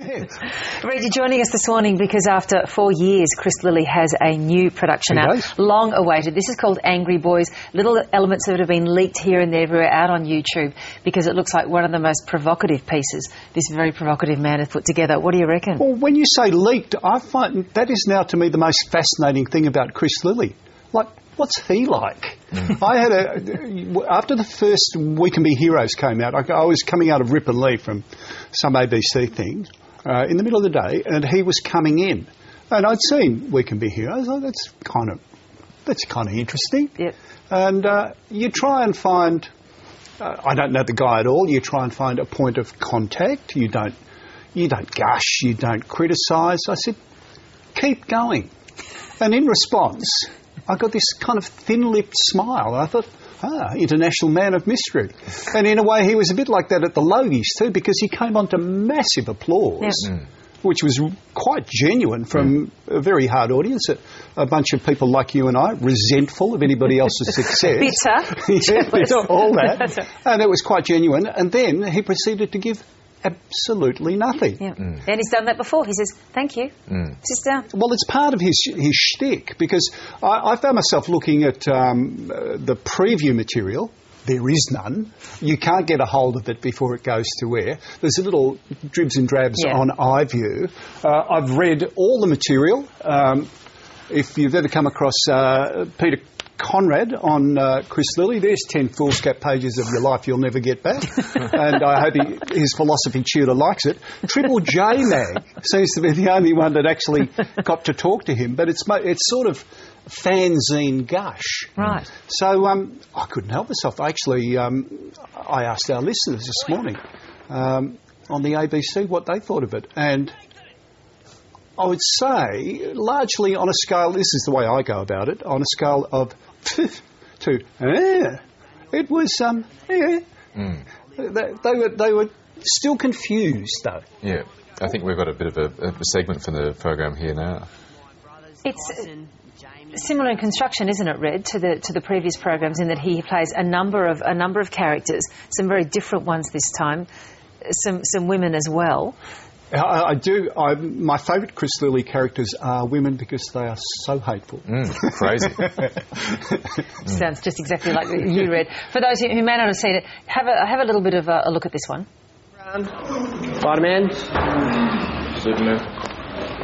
Red, you're joining us this morning because after 4 years, Chris Lilley has a new production out, long awaited. This is called Angry Boys. Little elements of it have been leaked here and there. We're out on YouTube because it looks like one of the most provocative pieces this very provocative man has put together. What do you reckon? Well, when you say leaked, I find that is now to me the most fascinating thing about Chris Lilley. Like, what's he like? I had after the first We Can Be Heroes came out, I was coming out of Rip and Leave from some ABC thing. In the middle of the day, and he was coming in, and I'd seen We Can Be Heroes. Oh, that's kind of interesting. Yep. And you try and find. I don't know the guy at all. You try and find a point of contact. You don't gush. You don't criticise. I said, keep going. And in response, I got this kind of thin-lipped smile. I thought, international man of mystery. And in a way, he was a bit like that at the Logies too, because he came on to massive applause, which was quite genuine from a very hard audience, a bunch of people like you and I, resentful of anybody else's success. Bitter. All that. And it was quite genuine. And then he proceeded to give absolutely nothing. Yeah. And he's done that before. He says, thank you. Sit down. Well, it's part of his shtick, because I found myself looking at the preview material. There is none. You can't get a hold of it before it goes to air. There's a little dribs and drabs on iView. I've read all the material. If you've ever come across Peter Conrad on Chris Lilley, there's 10 foolscap pages of your life you'll never get back. And I hope his philosophy tutor likes it. Triple J Mag seems to be the only one that actually got to talk to him, but it's sort of fanzine gush. Right. So I couldn't help myself. I asked our listeners this morning on the ABC what they thought of it, and I would say, largely on a scale, this is the way I go about it, on a scale of to it was they were still confused though. Yeah, I think we've got a bit of a segment for the program here now. It's similar in construction, isn't it, Red, to the previous programs, in that he plays a number of characters, some very different ones this time, some women as well. I do. My favourite Chris Lilley characters are women because they are so hateful. Crazy. Sounds just exactly like you, Red. For those who may not have seen it, have a little bit of a look at this one. Spider-Man. Superman.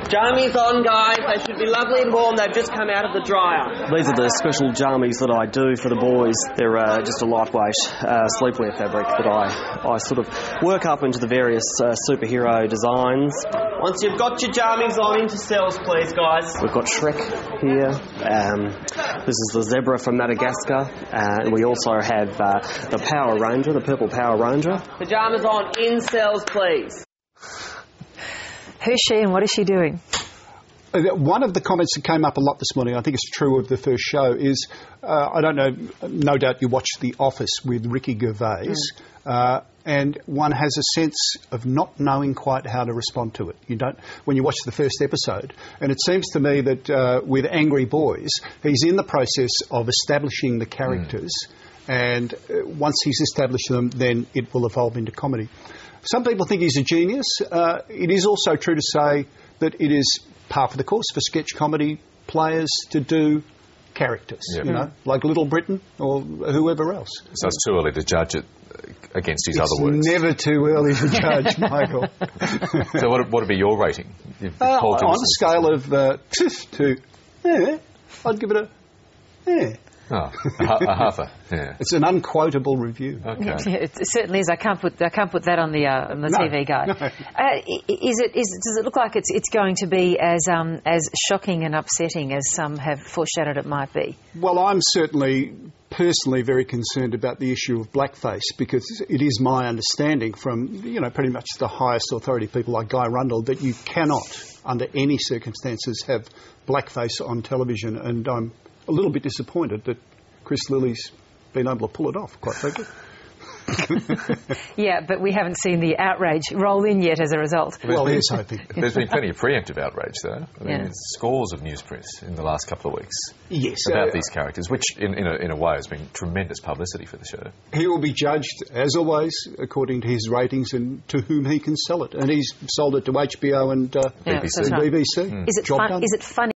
Jammies on, guys. They should be lovely and warm. They've just come out of the dryer. These are the special jammies that I do for the boys. They're just a lightweight sleepwear fabric that I sort of work up into the various superhero designs. Once you've got your jammies on, into cells, please, guys. We've got Shrek here. This is the zebra from Madagascar. And we also have the Power Ranger, the purple Power Ranger. Pyjamas on, in cells, please. Who's she and what is she doing? One of the comments that came up a lot this morning, I think it's true of the first show, is, I don't know, no doubt you watched The Office with Ricky Gervais, and one has a sense of not knowing quite how to respond to it. You don't, when you watch the first episode. And it seems to me that with Angry Boys, he's in the process of establishing the characters, and once he's established them, then it will evolve into comedy. Some people think he's a genius. It is also true to say that it is par for the course for sketch comedy players to do characters, you know, like Little Britain or whoever else. So it's too early to judge it against his other works. It's never too early to judge, Michael. So what would be your rating? On a scale of to, I'd give it a Oh, a half a. Yeah. It's an unquotable review. Okay. Yeah, it certainly is. I can't put that on the TV guide. No. Does it look like it's going to be as shocking and upsetting as some have foreshadowed it might be? Well, I'm certainly personally very concerned about the issue of blackface, because it is my understanding from pretty much the highest authority people like Guy Rundle that you cannot, under any circumstances, have blackface on television, and I'm a little bit disappointed that Chris Lilley's been able to pull it off, quite frankly. Yeah, but we haven't seen the outrage roll in yet as a result. Well, here's hoping. There's been plenty of preemptive outrage, though. I mean, scores of newsprint in the last couple of weeks about these characters, which in a way has been tremendous publicity for the show. He will be judged, as always, according to his ratings and to whom he can sell it. And he's sold it to HBO and BBC. BBC. Is it funny?